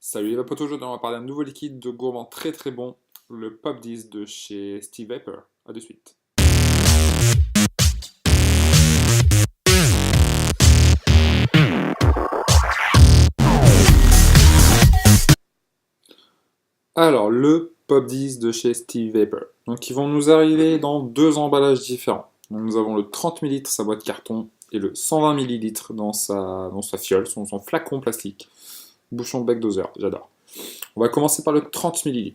Salut les vapotes, aujourd'hui on va parler d'un nouveau liquide de gourmand très très bon, le Pop 10 de chez Steve Vapor. A de suite. Alors, le Pop 10 de chez Steve Vapor. Donc, ils vont nous arriver dans deux emballages différents. Donc, nous avons le 30 ml, sa boîte carton, et le 120 ml dans sa fiole, son flacon plastique. Bouchon de bec doseur, j'adore. On va commencer par le 30 ml.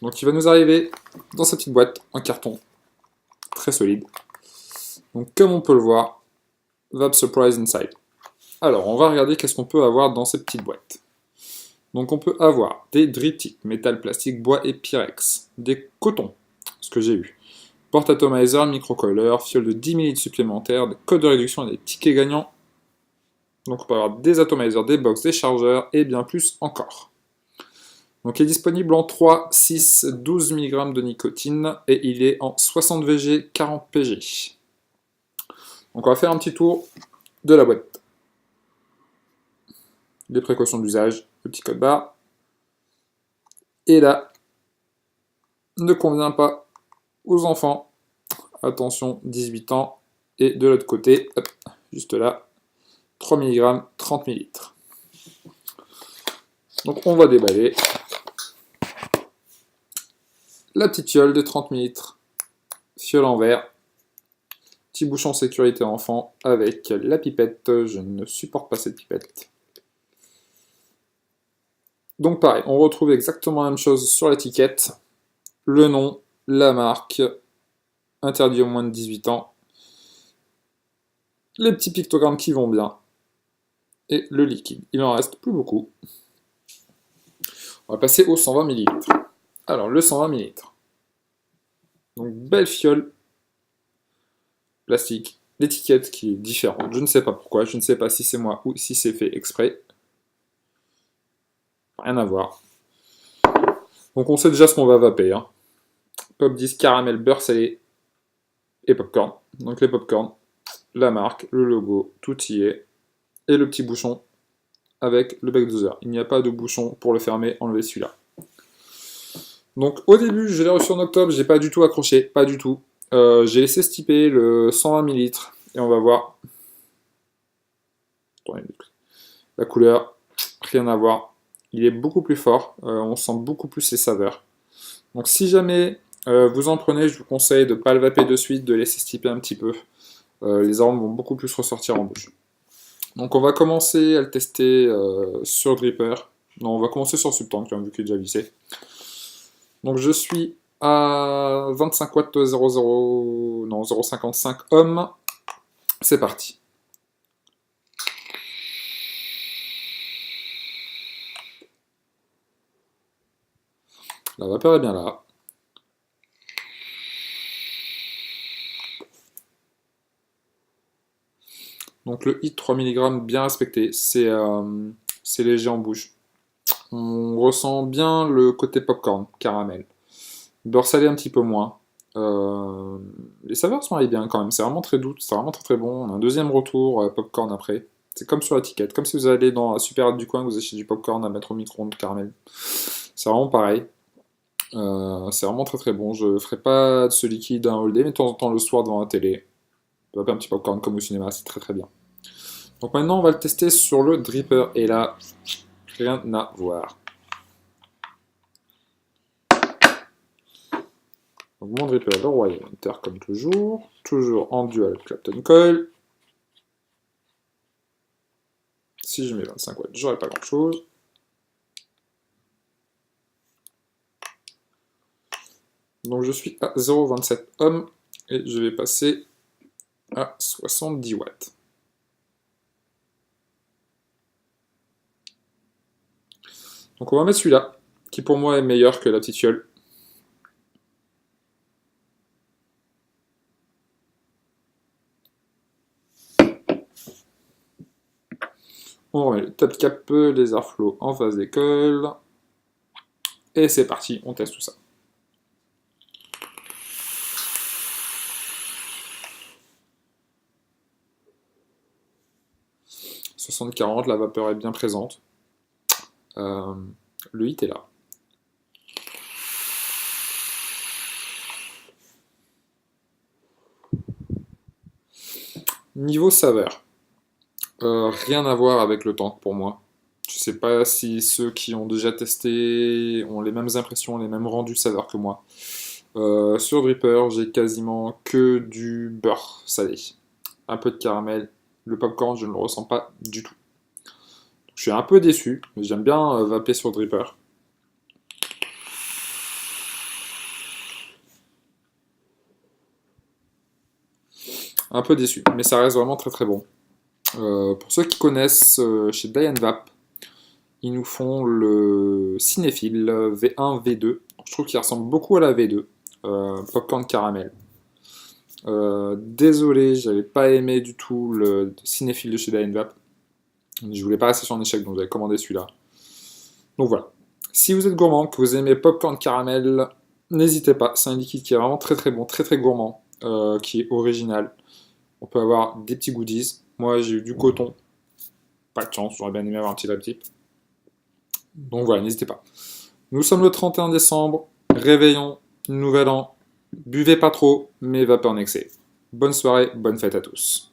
Donc, il va nous arriver dans sa petite boîte en carton, très solide. Donc, comme on peut le voir, Vape Surprise Inside. Alors, on va regarder qu'est-ce qu'on peut avoir dans cette petite boîte. Donc, on peut avoir des diptyques, métal, plastique, bois et pyrex, des cotons, ce que j'ai eu, porte-atomizer, microcoiler, fiole de 10 ml supplémentaires, des codes de réduction et des tickets gagnants. Donc, on peut avoir des atomizers, des box, des chargeurs et bien plus encore. Donc, il est disponible en 3, 6, 12 mg de nicotine et il est en 60 VG, 40 PG. Donc, on va faire un petit tour de la boîte. Les précautions d'usage, le petit code barre. Et là, ne convient pas aux enfants. Attention, 18 ans. Et de l'autre côté, hop, juste là, 3 mg, 30 ml. Donc on va déballer la petite fiole de 30 ml, fiole en verre, petit bouchon sécurité enfant avec la pipette. Je ne supporte pas cette pipette. Donc pareil, on retrouve exactement la même chose sur l'étiquette. Le nom, la marque, interdit aux moins de 18 ans. Les petits pictogrammes qui vont bien. Et le liquide. Il en reste plus beaucoup. On va passer au 120 ml. Alors, le 120 ml. Donc, belle fiole plastique. L'étiquette qui est différente. Je ne sais pas pourquoi. Je ne sais pas si c'est moi ou si c'est fait exprès. Rien à voir. Donc, on sait déjà ce qu'on va vaper. Hein. Pop 10 caramel, beurre salé et popcorn. Donc, les popcorn, la marque, le logo, tout y est. Et le petit bouchon avec le bec doseur. Il n'y a pas de bouchon pour le fermer. Enlevez celui-là. Donc au début, je l'ai reçu en octobre, j'ai pas du tout accroché, pas du tout. J'ai laissé stiper le 120 ml et on va voir. La couleur, rien à voir. Il est beaucoup plus fort, on sent beaucoup plus ses saveurs. Donc si jamais vous en prenez, je vous conseille de ne pas le vaper de suite, de laisser stiper un petit peu. Les arômes vont beaucoup plus ressortir en bouche. Donc on va commencer à le tester sur Dripper. Non, on va commencer sur Subtank, vu qu'il est déjà vissé. Donc je suis à 25 watts 0,0, non 0,55 ohms. C'est parti. La vapeur est bien là. Donc le hit 3 mg bien respecté, c'est léger en bouche. On ressent bien le côté popcorn, caramel. Beurre salé un petit peu moins. Les saveurs sont allées bien quand même, c'est vraiment très doux, c'est vraiment très très bon. On a un deuxième retour, popcorn après. C'est comme sur l'étiquette, comme si vous allez dans la supérette du coin, que vous achetez du popcorn à mettre au micro-ondes caramel. C'est vraiment pareil. C'est vraiment très très bon. Je ne ferai pas de ce liquide un all day, mais de temps en temps le soir devant la télé. Un petit popcorn comme au cinéma, c'est très très bien. Donc maintenant on va le tester sur le dripper et là, rien à voir. Donc mon dripper, le Royal Hunter comme toujours en dual Clapton Coil. Si je mets 25 watts, j'aurai pas grand chose. Donc je suis à 0,27 ohms et je vais passer à 70 watts. Donc on va mettre celui-là, qui pour moi est meilleur que la petite fiole. On remet le top cap, les airflow en phase d'école. Et c'est parti, on teste tout ça. « 60-40, la vapeur est bien présente. Le hit est là. Niveau saveur, rien à voir avec le tank pour moi. Je sais pas si ceux qui ont déjà testé ont les mêmes impressions, les mêmes rendus saveurs que moi. Sur Dripper, j'ai quasiment que du beurre salé. Un peu de caramel. Le popcorn, je ne le ressens pas du tout. Je suis un peu déçu, mais j'aime bien vaper sur Dripper. Un peu déçu, mais ça reste vraiment très très bon. Pour ceux qui connaissent, chez Diane Vap, ils nous font le Cinéphile V1, V2. Je trouve qu'il ressemble beaucoup à la V2. Popcorn caramel. Désolé, j'avais pas aimé du tout le Cinéphile de chez Diane Vap. Je voulais pas rester sur un échec, donc j'avais commandé celui-là. Donc voilà. Si vous êtes gourmand, que vous aimez popcorn caramel, n'hésitez pas. C'est un liquide qui est vraiment très très bon, très très gourmand, qui est original. On peut avoir des petits goodies. Moi, j'ai eu du coton. Pas de chance, j'aurais bien aimé avoir un petit laptip. Donc voilà, n'hésitez pas. Nous sommes le 31 décembre, réveillon, nouvel an. Buvez pas trop, mais vapeur en excès. Bonne soirée, bonne fête à tous.